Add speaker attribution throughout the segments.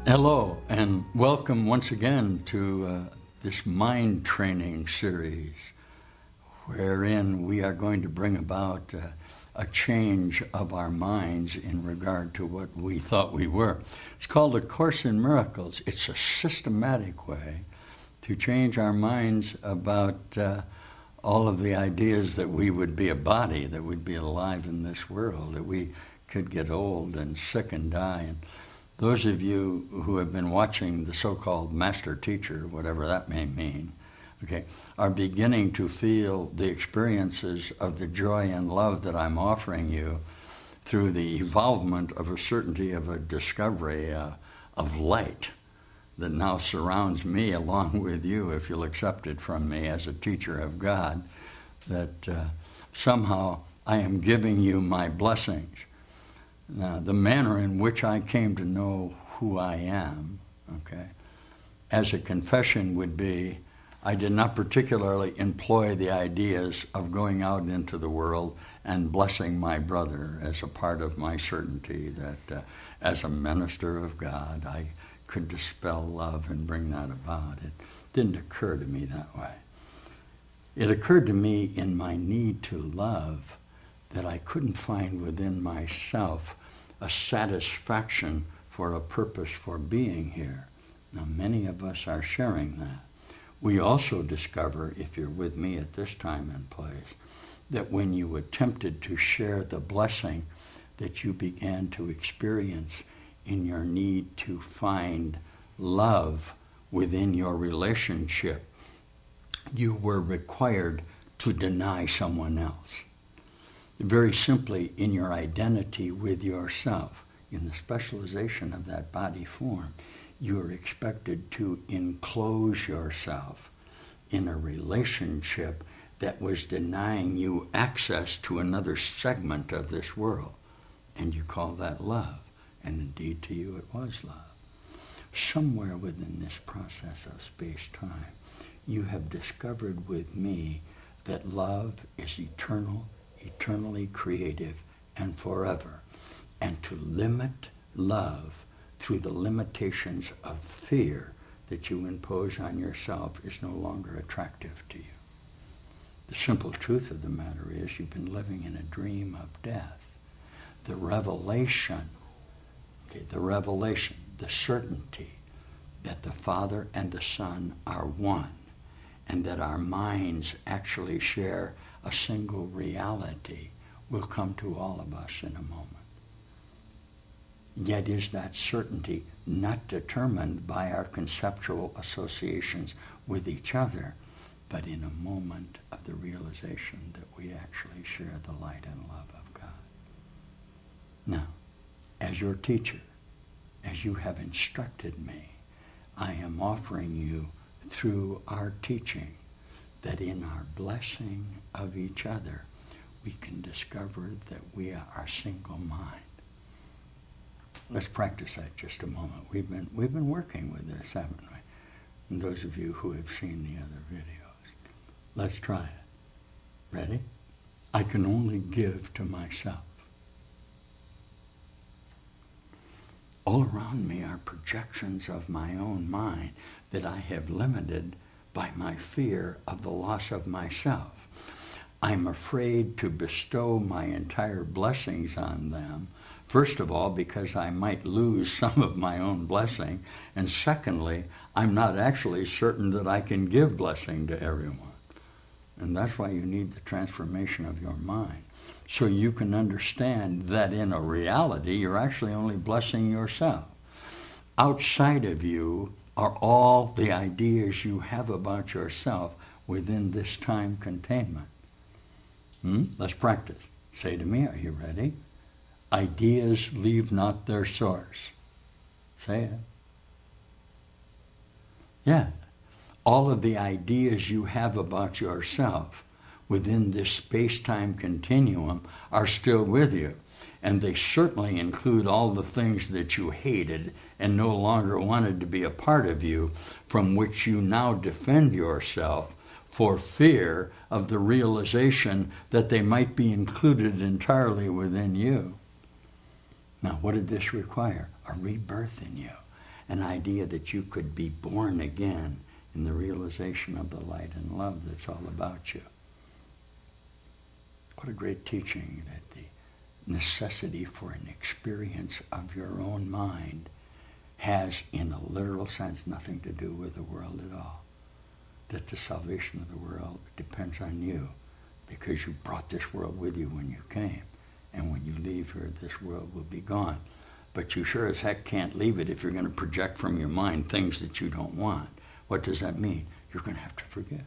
Speaker 1: Hello, and welcome once again to this mind training series, wherein we are going to bring about a change of our minds in regard to what we thought we were. It's called A Course in Miracles. It's a systematic way to change our minds about all of the ideas that we would be a body, that we'd be alive in this world, that we could get old and sick and die. And those of you who have been watching the so-called master teacher, whatever that may mean, okay, are beginning to feel the experiences of the joy and love that I'm offering you through the evolvement of a certainty of a discovery of light that now surrounds me along with you, if you'll accept it from me as a teacher of God, that somehow I am giving you my blessings. Now, the manner in which I came to know who I am, okay, as a confession would be, I did not particularly employ the ideas of going out into the world and blessing my brother as a part of my certainty that as a minister of God, I could dispel love and bring that about. It didn't occur to me that way. It occurred to me in my need to love that I couldn't find within myself a satisfaction for a purpose for being here. Now, many of us are sharing that. We also discover, if you're with me at this time and place, that when you attempted to share the blessing that you began to experience in your need to find love within your relationship, you were required to deny someone else. Very simply, in your identity with yourself, in the specialization of that body form, you are expected to enclose yourself in a relationship that was denying you access to another segment of this world. And you call that love. And indeed, to you, it was love. Somewhere within this process of space-time, you have discovered with me that love is eternal, eternally creative, and forever. And to limit love through the limitations of fear that you impose on yourself is no longer attractive to you. The simple truth of the matter is you've been living in a dream of death. The revelation, the certainty that the Father and the Son are one, and that our minds actually share a single reality will come to all of us in a moment. Yet is that certainty not determined by our conceptual associations with each other, but in a moment of the realization that we actually share the light and love of God. Now, as your teacher, as you have instructed me, I am offering you through our teaching that in our blessing of each other, we can discover that we are a single mind. Let's practice that just a moment. We've been working with this, haven't we? And those of you who have seen the other videos. Let's try it. Ready? I can only give to myself. All around me are projections of my own mind that I have limited by my fear of the loss of myself. I'm afraid to bestow my entire blessings on them. First of all, because I might lose some of my own blessing. And secondly, I'm not actually certain that I can give blessing to everyone. And that's why you need the transformation of your mind. So you can understand that in a reality, you're actually only blessing yourself. Outside of you are all the ideas you have about yourself within this time containment. Let's practice. Say to me, are you ready? Ideas leave not their source. Say it. Yeah. All of the ideas you have about yourself within this space-time continuum are still with you. And they certainly include all the things that you hated and no longer wanted to be a part of you, from which you now defend yourself for fear of the realization that they might be included entirely within you. Now, what did this require? A rebirth in you. an idea that you could be born again in the realization of the light and love that's all about you. What a great teaching that the necessity for an experience of your own mind has, in a literal sense, nothing to do with the world at all. That the salvation of the world depends on you because you brought this world with you when you came. And when you leave here, this world will be gone. But you sure as heck can't leave it if you're going to project from your mind things that you don't want. What does that mean? You're going to have to forgive.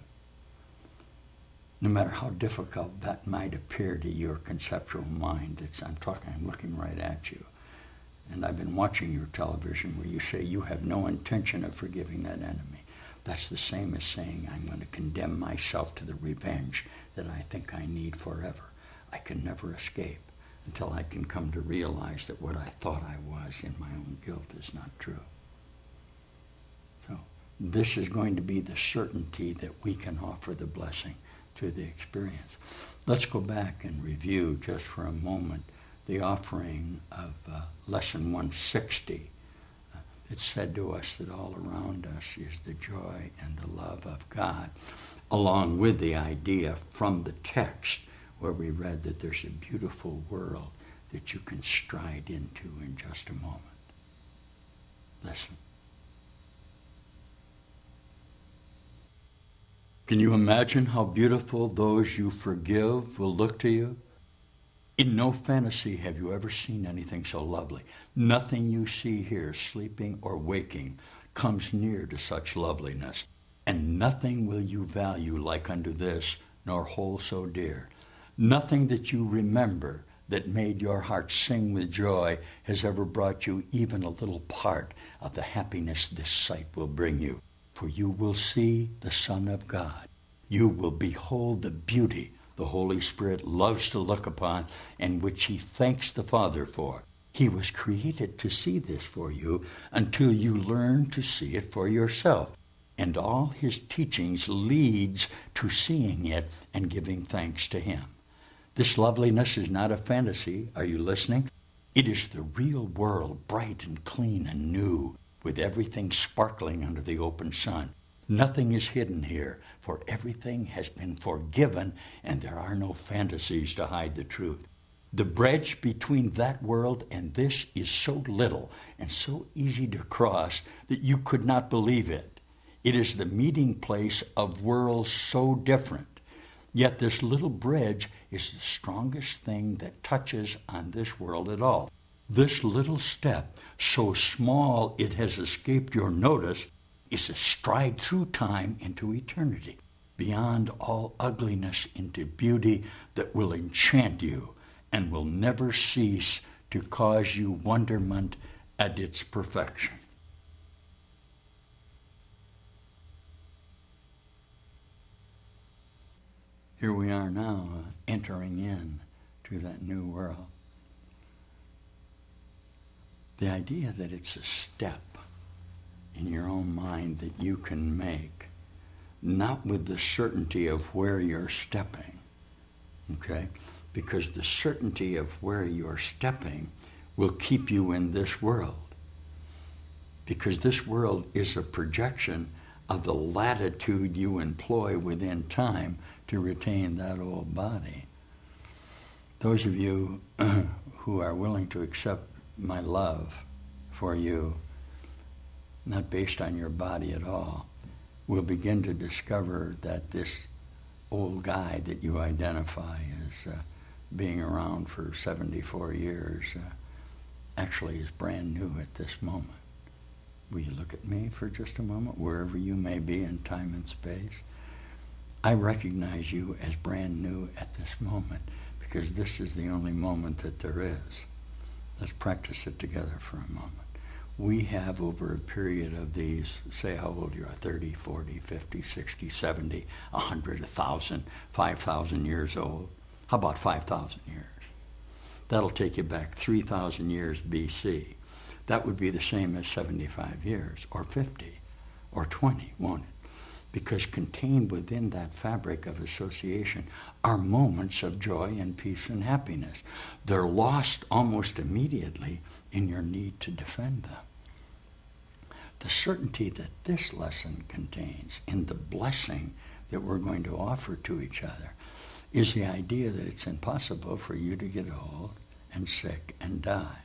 Speaker 1: No matter how difficult that might appear to your conceptual mind, I'm looking right at you. And I've been watching your television where you say you have no intention of forgiving that enemy. That's the same as saying I'm going to condemn myself to the revenge that I think I need forever. I can never escape until I can come to realize that what I thought I was in my own guilt is not true. So this is going to be the certainty that we can offer the blessing to the experience. Let's go back and review just for a moment the offering of Lesson 160. It said to us that all around us is the joy and the love of God, along with the idea from the text where we read that there's a beautiful world that you can stride into in just a moment. Listen. Can you imagine how beautiful those you forgive will look to you? In no fantasy have you ever seen anything so lovely. Nothing you see here, sleeping or waking, comes near to such loveliness. And nothing will you value like unto this, nor hold so dear. Nothing that you remember that made your heart sing with joy has ever brought you even a little part of the happiness this sight will bring you. For you will see the Son of God. You will behold the beauty the Holy Spirit loves to look upon and which he thanks the Father for. He was created to see this for you until you learn to see it for yourself. And all his teachings leads to seeing it and giving thanks to him. This loveliness is not a fantasy. Are you listening? It is the real world, bright and clean and new, with everything sparkling under the open sun. Nothing is hidden here, for everything has been forgiven, and there are no fantasies to hide the truth. The bridge between that world and this is so little and so easy to cross that you could not believe it. It is the meeting place of worlds so different. Yet this little bridge is the strongest thing that touches on this world at all. This little step, so small it has escaped your notice, is a stride through time into eternity, beyond all ugliness into beauty that will enchant you and will never cease to cause you wonderment at its perfection. Here we are now, entering in to that new world. The idea that it's a step in your own mind that you can make, not with the certainty of where you're stepping, okay? Because the certainty of where you're stepping will keep you in this world. Because this world is a projection of the latitude you employ within time to retain that old body. Those of you who are willing to accept my love for you, not based on your body at all, will begin to discover that this old guy that you identify as being around for 74 years actually is brand new at this moment. Will you look at me for just a moment, wherever you may be in time and space? I recognize you as brand new at this moment because this is the only moment that there is. Let's practice it together for a moment. We have, over a period of these, say how old you are, 30, 40, 50, 60, 70, 100, 1,000, 5,000 years old. How about 5,000 years? That'll take you back 3,000 years BC. That would be the same as 75 years, or 50, or 20, won't it? Because contained within that fabric of association are moments of joy and peace and happiness. They're lost almost immediately in your need to defend them. the certainty that this lesson contains in the blessing that we're going to offer to each other is the idea that it's impossible for you to get old and sick and die.